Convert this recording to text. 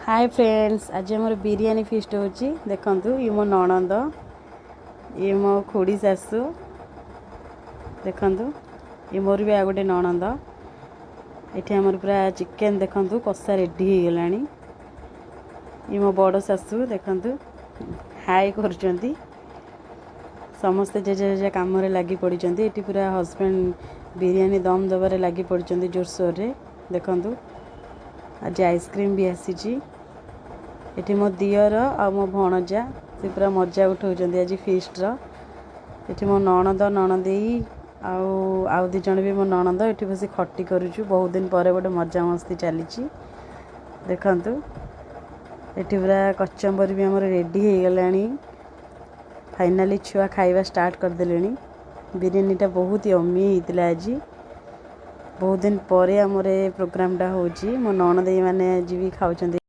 Hi friends, आज आम biryani fist हो देखु। ये मो ननंद, ये मो खुड़ी शाशु देखु। ये मोर भी आ गए ननंद। ये आमर पूरा चिकेन देखु कषा रेडी हो गला। ये मो बड़ शाशु देखु हाय कर समस्ते जेजे जेजे कम लगी पड़ी। ये पूरा हस्बैंड बिरयानी दम दबार लगी पड़ी जोरसोर रे देखु। आज आइसक्रीम भी आसी। ये मो दियर आ मो भणजा से पूरा मजा उठाऊँ आज फिस्टर। ये मो ननद ननदेई आउ दी जन भी मो ननद ये बस खटी करुचु। बहुत दिन पर गोटे मजा मस्ती चली देखु। ये पूरा कचम्बर भी आमर रेडी हो गला। फाइनाली छुआ खाइबा स्टार्ट करदे। बिरयानीटा बहुत ही अमी होता आज। बहुत दिन पर आमर प्रोग्रामटा हो मो ननदेई मैंने आज भी खाऊँ।